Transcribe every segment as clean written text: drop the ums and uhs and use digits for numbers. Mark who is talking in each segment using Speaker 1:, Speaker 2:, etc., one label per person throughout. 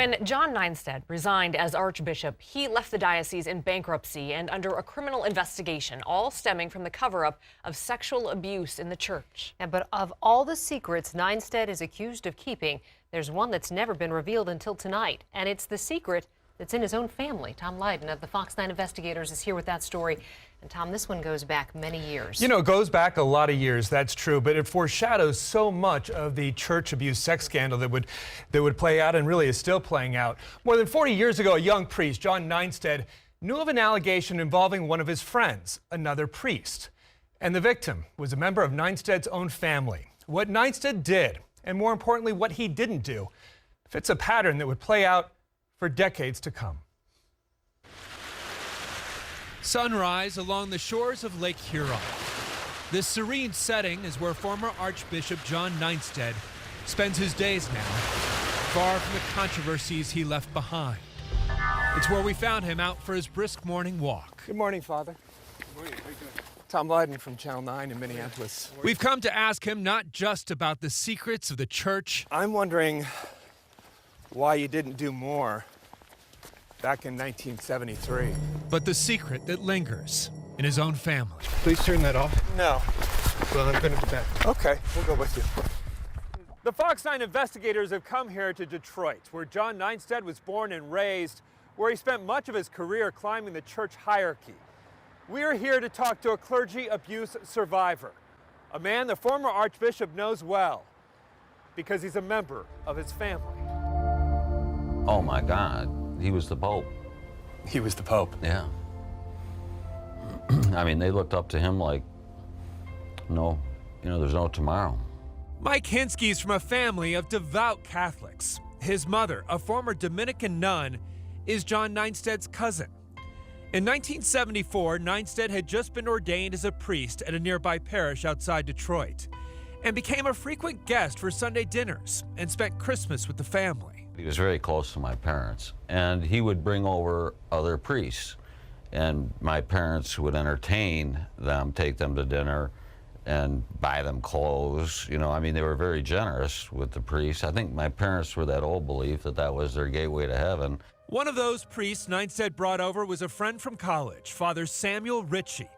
Speaker 1: When John Nienstedt resigned as Archbishop, he left the diocese in bankruptcy and under a criminal investigation, all stemming from the cover-up of sexual abuse in the church.
Speaker 2: But of all the secrets Nienstedt is accused of keeping, there's one that's never been revealed until tonight, and it's the secret that's in his own family. Tom Lyden of the Fox 9 Investigators is here with that story. And Tom, this one goes back many years.
Speaker 3: You know, it goes back a lot of years, that's true, but it foreshadows so much of the church abuse sex scandal that would play out and really is still playing out. More than 40 years ago, a young priest, John Nienstedt, knew of an allegation involving one of his friends, another priest. And the victim was a member of Nienstedt's own family. What Nienstedt did, and more importantly, what he didn't do, fits a pattern that would play out for decades to come.
Speaker 4: Sunrise along the shores of Lake Huron. This serene setting is where former Archbishop John Nienstedt spends his days now, far from the controversies he left behind. It's where we found him out for his brisk morning walk.
Speaker 3: Good morning, Father.
Speaker 5: Good morning. How you doing?
Speaker 3: Tom Lyden from Channel 9 in Minneapolis.
Speaker 4: We've come to ask him not just about the secrets of the church.
Speaker 3: I'm wondering why you didn't do more back in 1973.
Speaker 4: But the secret that lingers in his own family.
Speaker 5: Please turn that off.
Speaker 3: No.
Speaker 5: Well, I'm going to be back.
Speaker 3: Okay, we'll go with you. The Fox 9 investigators have come here to Detroit, where John Nienstedt was born and raised, where he spent much of his career climbing the church hierarchy. We are here to talk to a clergy abuse survivor, a man the former Archbishop knows well, because he's a member of his family.
Speaker 6: Oh my God, he was the Pope.
Speaker 3: He was the Pope.
Speaker 6: Yeah. I mean, they looked up to him like, there's no tomorrow.
Speaker 4: Mike Hinsky's from a family of devout Catholics. His mother, a former Dominican nun, is John Nienstedt's cousin. In 1974, Nienstedt had just been ordained as a priest at a nearby parish outside Detroit and became a frequent guest for Sunday dinners and spent Christmas with the family.
Speaker 6: He was very close to my parents, and he would bring over other priests, and my parents would entertain them, take them to dinner, and buy them clothes. They were very generous with the priests. I think my parents were that old belief that that was their gateway to heaven.
Speaker 4: One of those priests Nienstedt brought over was a friend from college, Father Samuel Ritchie,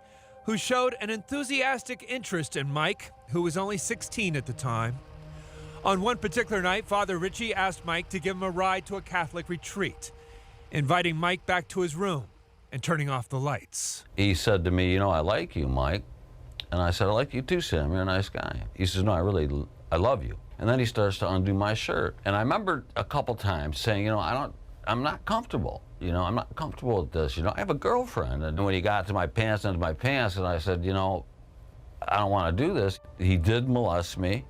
Speaker 4: who showed an enthusiastic interest in Mike, who was only 16 at the time. On one particular night, Father Ritchie asked Mike to give him a ride to a Catholic retreat, inviting Mike back to his room and turning off the lights.
Speaker 6: He said to me, I like you, Mike. And I said, I like you too, Sam, you're a nice guy. He says, no, I love you. And then he starts to undo my shirt. And I remember a couple times saying, I'm not comfortable. I'm not comfortable with this. I have a girlfriend. And when he got to my pants, and I said, I don't want to do this. He did molest me,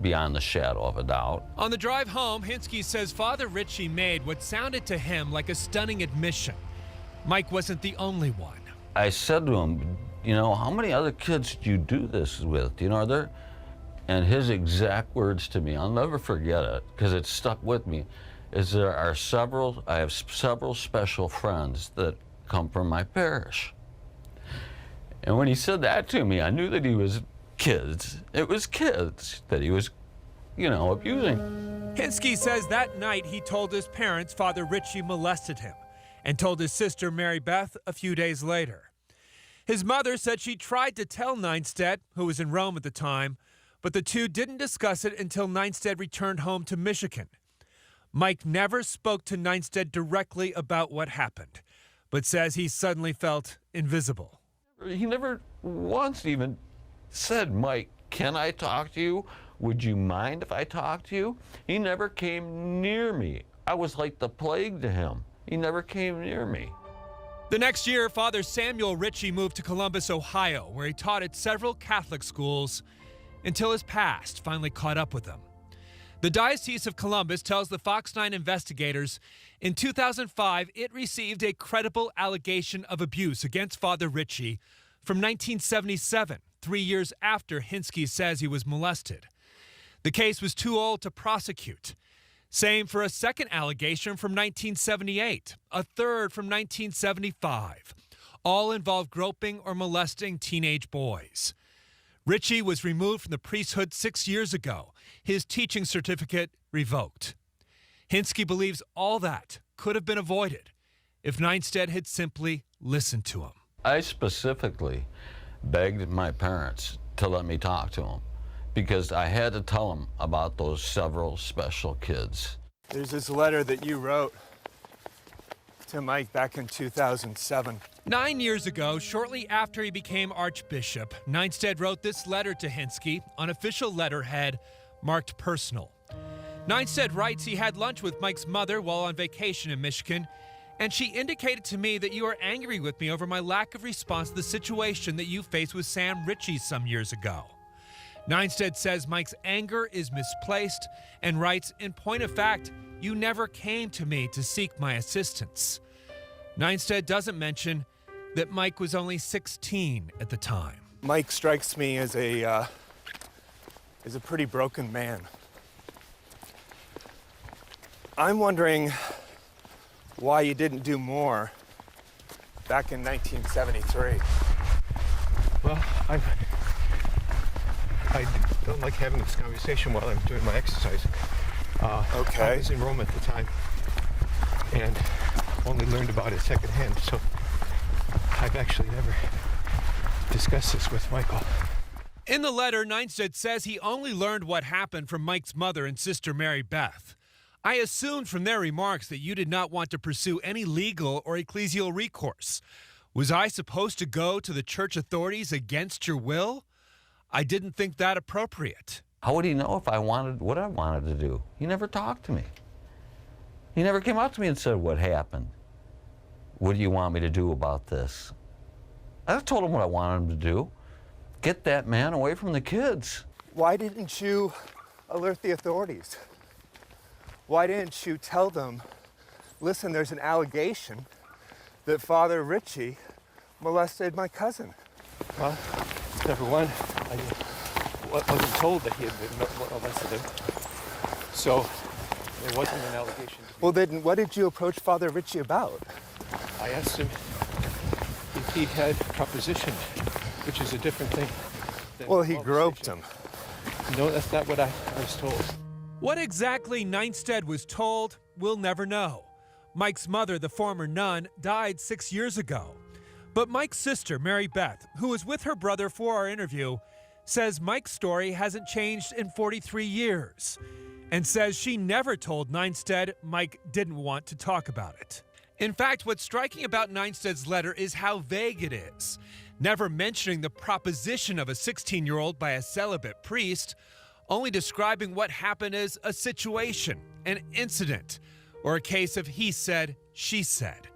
Speaker 6: beyond the shadow of a doubt.
Speaker 4: On the drive home, Hinsky says Father Ritchie made what sounded to him like a stunning admission. Mike wasn't the only one.
Speaker 6: I said to him, how many other kids do you do this with? Are there? And his exact words to me, I'll never forget it, because it stuck with me, is I have several special friends that come from my parish. And when he said that to me, I knew that he was kids. It was kids that he was, abusing.
Speaker 4: Hinsky says that night he told his parents Father Ritchie molested him and told his sister Mary Beth a few days later. His mother said she tried to tell Nienstedt, who was in Rome at the time, but the two didn't discuss it until Nienstedt returned home to Michigan. Mike never spoke to Nienstedt directly about what happened, but says he suddenly felt invisible.
Speaker 6: He never once even said, Mike, can I talk to you? Would you mind if I talk to you? He never came near me. I was like the plague to him. He never came near me.
Speaker 4: The next year, Father Samuel Ritchie moved to Columbus, Ohio, where he taught at several Catholic schools until his past finally caught up with him. The Diocese of Columbus tells the Fox 9 investigators in 2005 it received a credible allegation of abuse against Father Ritchie from 1977, 3 years after Hinsky says he was molested. The case was too old to prosecute. Same for a second allegation from 1978, a third from 1975. All involved groping or molesting teenage boys. Ritchie was removed from the priesthood 6 years ago, his teaching certificate revoked. Hinsky believes all that could have been avoided if Nienstedt had simply listened to him.
Speaker 6: I specifically begged my parents to let me talk to him because I had to tell them about those several special kids.
Speaker 3: There's this letter that you wrote to Mike back in 2007.
Speaker 4: 9 years ago, shortly after he became Archbishop, Nienstedt wrote this letter to Hinsky on official letterhead marked personal. Nienstedt writes he had lunch with Mike's mother while on vacation in Michigan, and she indicated to me that you are angry with me over my lack of response to the situation that you faced with Sam Ritchie some years ago. Nienstedt says Mike's anger is misplaced and writes, in point of fact, you never came to me to seek my assistance. Nienstedt doesn't mention that Mike was only 16 at the time.
Speaker 3: Mike strikes me as a pretty broken man. I'm wondering why you didn't do more back in 1973.
Speaker 5: Well, I don't like having this conversation while I'm doing my exercise.
Speaker 3: Okay.
Speaker 5: I was in Rome at the time and only learned about it secondhand, so I've actually never discussed this with Michael.
Speaker 4: In the letter, Nienstedt says he only learned what happened from Mike's mother and sister Mary Beth. I assumed from their remarks that you did not want to pursue any legal or ecclesial recourse. Was I supposed to go to the church authorities against your will? I didn't think that appropriate.
Speaker 6: How would he know if I wanted what I wanted to do? He never talked to me. He never came up to me and said, what happened? What do you want me to do about this? I told him what I wanted him to do. Get that man away from the kids.
Speaker 3: Why didn't you alert the authorities? Why didn't you tell them, listen, there's an allegation that Father Ritchie molested my cousin?
Speaker 5: Well, number one, I wasn't told that he had been molested him, so there wasn't an allegation.
Speaker 3: Well, then what did you approach Father Ritchie about?
Speaker 5: I asked him if he had propositioned, which is a different thing.
Speaker 3: Well, he groped him.
Speaker 5: No, that's not what I was told.
Speaker 4: What exactly Nienstedt was told, we'll never know. Mike's mother, the former nun, died 6 years ago. But Mike's sister, Mary Beth, who was with her brother for our interview, says Mike's story hasn't changed in 43 years and says she never told Nienstedt Mike didn't want to talk about it. In fact, what's striking about Nienstedt's letter is how vague it is, never mentioning the proposition of a 16-year-old by a celibate priest, only describing what happened as a situation, an incident, or a case of he said, she said.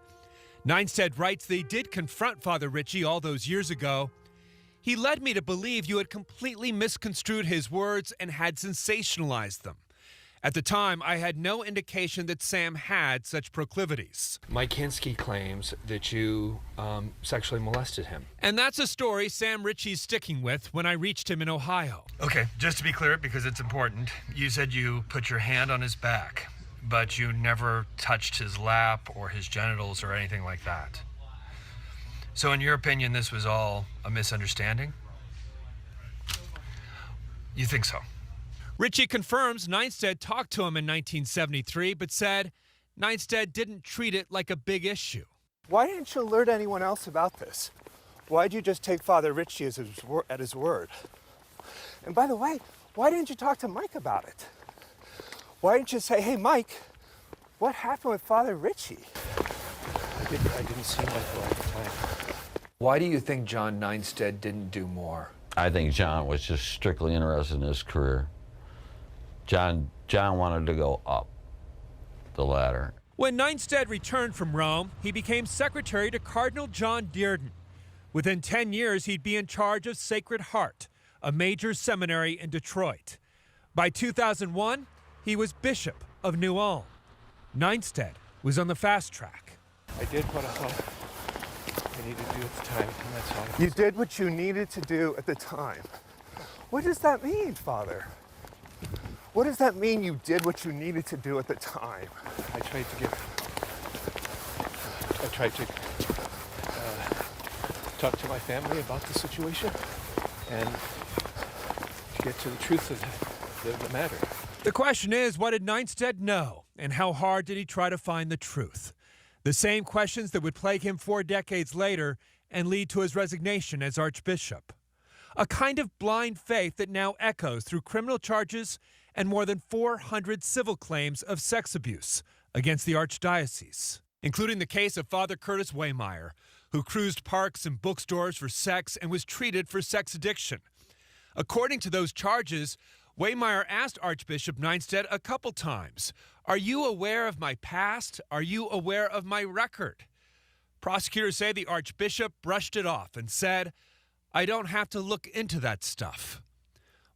Speaker 4: Nienstedt writes they did confront Father Ritchie all those years ago. He led me to believe you had completely misconstrued his words and had sensationalized them. At the time, I had no indication that Sam had such proclivities.
Speaker 7: Mike Hinsky claims that you sexually molested him.
Speaker 4: And that's a story Sam Ritchie's sticking with when I reached him in Ohio.
Speaker 3: Okay, just to be clear, because it's important, you said you put your hand on his back, but you never touched his lap or his genitals or anything like that. So in your opinion, this was all a misunderstanding? You think so?
Speaker 4: Ritchie confirms Nienstedt talked to him in 1973, but said Nienstedt didn't treat it like a big issue.
Speaker 3: Why didn't you alert anyone else about this? Why'd you just take Father Ritchie at his word? And by the way, why didn't you talk to Mike about it? Why didn't you say, hey, Mike, what happened with Father Ritchie?
Speaker 5: I didn't see Michael at the time.
Speaker 7: Why do you think John Nienstedt didn't do more?
Speaker 6: I think John was just strictly interested in his career. John wanted to go up the ladder.
Speaker 4: When Nienstedt returned from Rome, he became secretary to Cardinal John Lyden. Within 10 years, he'd be in charge of Sacred Heart, a major seminary in Detroit. By 2001, he was Bishop of New Ulm. Nienstedt was on the fast track.
Speaker 5: I did what I thought I needed to do at the time, and that's all.
Speaker 3: You did what you needed to do at the time. What does that mean, Father? What does that mean you did what you needed to do at the time?
Speaker 5: I tried to talk to my family about the situation and to get to the truth of the matter.
Speaker 4: The question is, what did Nienstedt know? and how hard did he try to find the truth? The same questions that would plague him 4 decades later and lead to his resignation as Archbishop. A kind of blind faith that now echoes through criminal charges and more than 400 civil claims of sex abuse against the Archdiocese, including the case of Father Curtis Waymeyer, who cruised parks and bookstores for sex and was treated for sex addiction. According to those charges, Waymeyer asked Archbishop Nienstedt a couple times, "Are you aware of my past? Are you aware of my record?" Prosecutors say the Archbishop brushed it off and said, "I don't have to look into that stuff."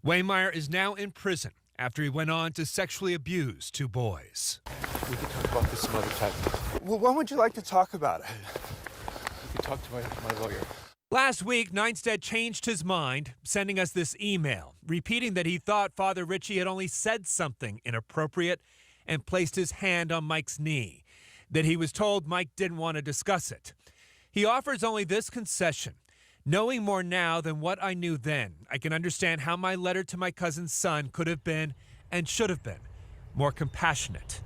Speaker 4: Waymeyer is now in prison after he went on to sexually abuse 2 boys.
Speaker 5: We can talk about this some other time.
Speaker 3: Well, when would you like to talk about it?
Speaker 5: You can talk to my lawyer.
Speaker 4: Last week, Nienstedt changed his mind, sending us this email, repeating that he thought Father Ritchie had only said something inappropriate and placed his hand on Mike's knee, that he was told Mike didn't want to discuss it. He offers only this concession: "Knowing more now than what I knew then, I can understand how my letter to my cousin's son could have been, and should have been, more compassionate."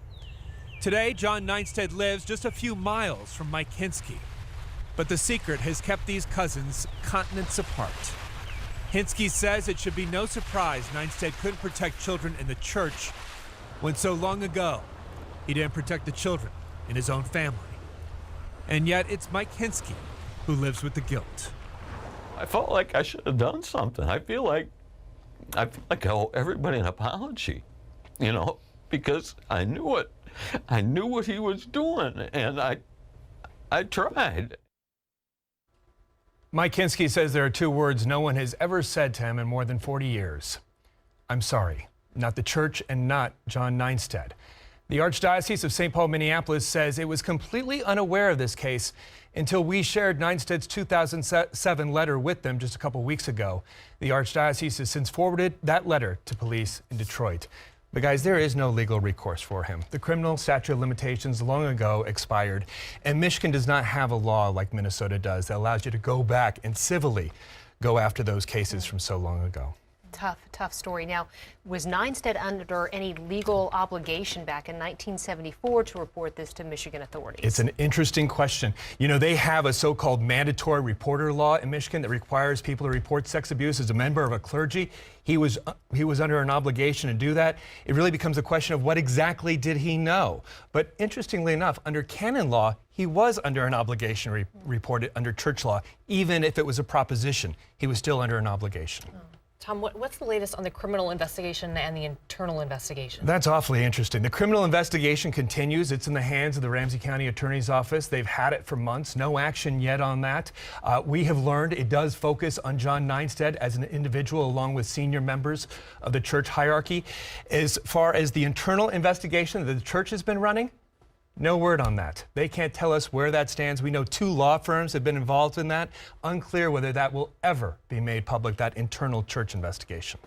Speaker 4: Today, John Nienstedt lives just a few miles from Mike Hinsky. But the secret has kept these cousins continents apart. Hinsky says it should be no surprise Nienstedt couldn't protect children in the church when so long ago he didn't protect the children in his own family. And yet it's Mike Hinsky who lives with the guilt.
Speaker 6: I felt like I should have done something. I feel like I owe everybody an apology, because I knew it. I knew what he was doing, and I tried.
Speaker 3: Mike Hinsky says there are 2 words no one has ever said to him in more than 40 years. "I'm sorry." Not the church and not John Nienstedt. The Archdiocese of St. Paul-Minneapolis says it was completely unaware of this case until we shared Nienstedt's 2007 letter with them just a couple weeks ago. The Archdiocese has since forwarded that letter to police in Detroit. But guys, there is no legal recourse for him. The criminal statute of limitations long ago expired, and Michigan does not have a law like Minnesota does that allows you to go back and civilly go after those cases from so long ago.
Speaker 2: Tough story. Now, was Nienstedt under any legal obligation back in 1974 to report this to Michigan authorities?
Speaker 3: It's an interesting question. They have a so-called mandatory reporter law in Michigan that requires people to report sex abuse as a member of a clergy. He was under an obligation to do that. It really becomes a question of what exactly did he know? But interestingly enough, under canon law, he was under an obligation to report it under church law. Even if it was a proposition, he was still under an obligation.
Speaker 1: Oh. Tom, what's the latest on the criminal investigation and the internal investigation?
Speaker 3: That's awfully interesting. The criminal investigation continues. It's in the hands of the Ramsey County Attorney's Office. They've had it for months. No action yet on that. We have learned it does focus on John Nienstedt as an individual along with senior members of the church hierarchy. As far as the internal investigation that the church has been running, no word on that. They can't tell us where that stands. We know 2 law firms have been involved in that. Unclear whether that will ever be made public, that internal church investigation.